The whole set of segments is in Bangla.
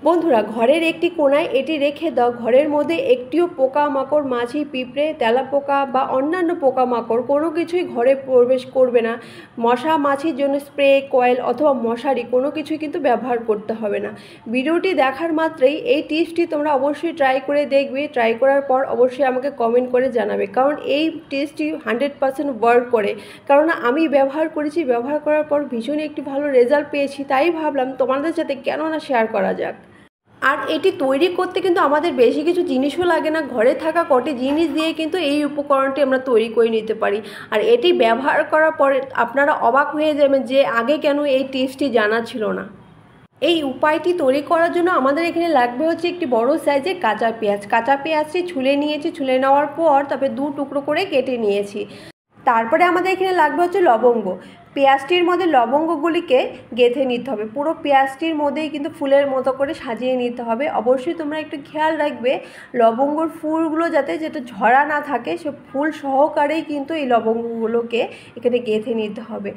বন্ধুরা, ঘরের একটি কোণায় এটি রেখে দাও। ঘরের মধ্যে একটিও পোকামাকড়, মাছি, পিঁপড়ে, তেলাপোকা বা অন্যান্য পোকামাকড় কোনো কিছুই ঘরে প্রবেশ করবে না। মশা মাছির জন্য স্প্রে, কয়েল অথবা মশারি কোনো কিছুই কিন্তু ব্যবহার করতে হবে না। ভিডিওটি দেখার মাত্রই এই টিপসটি তোমরা অবশ্যই ট্রাই করে দেখবে। ট্রাই করার পর অবশ্যই আমাকে কমেন্ট করে জানাবে, কারণ এই টিপসটি 100% ওয়ার্ক করে। কারণ আমি ব্যবহার করেছি, ব্যবহার করার পর ভীষণই একটি ভালো রেজাল্ট পেয়েছি। তাই ভাবলাম তোমাদের সাথে কেন না শেয়ার করা যাক। আর এটি তৈরি করতে কিন্তু আমাদের বেশি কিছু জিনিসও লাগে না। ঘরে থাকা কটি জিনিস দিয়ে কিন্তু এই উপকরণটি আমরা তৈরি করে নিতে পারি। আর এটি ব্যবহার করার পরে আপনারা অবাক হয়ে যাবেন যে আগে কেন এই টিপসটি জানা ছিল না। এই উপায়টি তৈরি করার জন্য আমাদের এখানে লাগবে হচ্ছে একটি বড় সাইজের কাঁচা পেঁয়াজ। কাঁচা পেঁয়াজটি ছুলে নিয়েছি, ছুলে নেওয়ার পর তারপরে 2 টুকরো করে কেটে নিয়েছি। তারপরে আমাদের এখানে লাগবে হচ্ছে লবঙ্গ। পেঁয়াজটির মধ্যে লবঙ্গগুলিকে গেঁথে নিতে হবে। পুরো পেঁয়াজটির মধ্যেই কিন্তু ফুলের মতো করে সাজিয়ে নিতে হবে। অবশ্যই তোমরা একটু খেয়াল রাখবে লবঙ্গর ফুলগুলো যেটা ঝরা না থাকে, সে ফুল সহকারেই কিন্তু এই লবঙ্গগুলোকে এখানে গেঁথে নিতে হবে।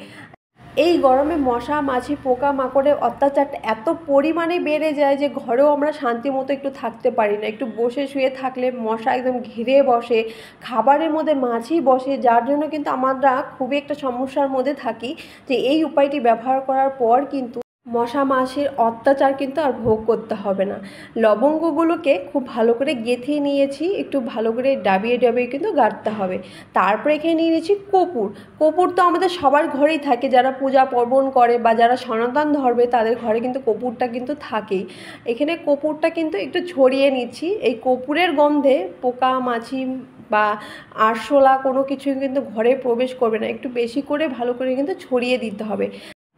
এই গরমে মশা মাছি পোকামাকড়ের অত্যাচারটা এত পরিমাণে বেড়ে যায় যে ঘরেও আমরা শান্তি মতো একটু থাকতে পারি না। একটু বসে শুয়ে থাকলে মশা একদম ঘিরে বসে, খাবারের মধ্যে মাছি বসে, যার জন্য কিন্তু আমরা খুবই একটা সমস্যার মধ্যে থাকি। যে এই উপায়টি ব্যবহার করার পর কিন্তু মশা মাছির অত্যাচার কিন্তু আর ভোগ করতে হবে না। লবঙ্গগুলোকে খুব ভালো করে গেঁথে নিয়েছি, একটু ভালো করে ডাবিয়ে ডাবিয়ে কিন্তু গাঁথতে হবে। তারপরে এখানে নিয়ে নিয়েছি কর্পূর। কর্পূর তো আমাদের সবার ঘরেই থাকে, যারা পূজা পার্বণ করে বা যারা সনাতন ধর্মে তাদের ঘরে কিন্তু কর্পূরটা কিন্তু থাকেই। এখানে কর্পূরটা কিন্তু একটু ছড়িয়ে নিচ্ছি। এই কর্পূরের গন্ধে পোকা মাছি বা আরশোলা কোনো কিছুই কিন্তু ঘরে প্রবেশ করবে না। একটু বেশি করে ভালো করে কিন্তু ছড়িয়ে দিতে হবে।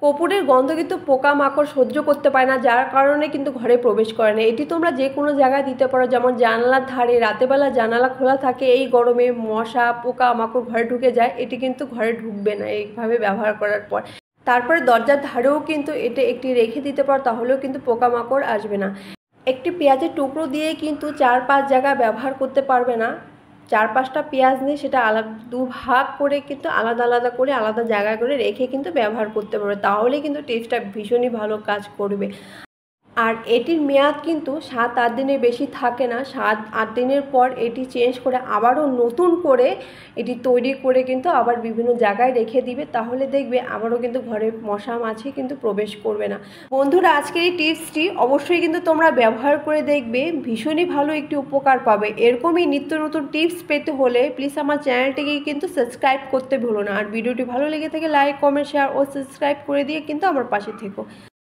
কর্পূরের গন্ধ কিন্তু পোকামাকড় সহ্য করতে পারে না, যার কারণে কিন্তু ঘরে প্রবেশ করে না। এটি তোমরা যে কোনো জায়গায় দিতে পারো, যেমন জানালার ধারে। রাতেবেলা জানালা খোলা থাকে, এই গরমে মশা পোকামাকড় ঘরে ঢুকে যায়, এটি কিন্তু ঘরে ঢুকবে না এইভাবে ব্যবহার করার পর। তারপরে দরজার ধারেও কিন্তু এটা একটি রেখে দিতে পারো, তাহলেও কিন্তু পোকামাকড় আসবে না। একটি পেঁয়াজের টুকরো দিয়ে কিন্তু 4-5 জায়গায় ব্যবহার করতে পারবে না। 4-5টা পেঁয়াজ নিয়ে সেটা আলাদা 2 ভাগ করে কিন্তু আলাদা আলাদা করে আলাদা জায়গায় করে রেখে কিন্তু ব্যবহার করতে পারবে, তাহলে কিন্তু টেস্টটা ভীষণই ভালো কাজ করবে। আর এটির মেয়াদ কিন্তু 7-8 দিনের বেশি থাকে না। 7-8 দিনের পর এটি চেঞ্জ করে আবারও নতুন করে এটি তৈরি করে কিন্তু আবার বিভিন্ন জায়গায় রেখে দিবে, তাহলে দেখবে আবারও কিন্তু ঘরে মশা মাছি কিন্তু প্রবেশ করবে না। বন্ধুরা, আজকের এই টিপসটি অবশ্যই কিন্তু তোমরা ব্যবহার করে দেখবে, ভীষণই ভালো একটি উপকার পাবে। এরকমই নিত্য নতুন টিপস পেতে হলে প্লিজ আমার চ্যানেলটিকে কিন্তু সাবস্ক্রাইব করতে ভুলো না। আর ভিডিওটি ভালো লেগে থাকে লাইক, কমেন্ট, শেয়ার ও সাবস্ক্রাইব করে দিয়ে কিন্তু আমার পাশে থেকো।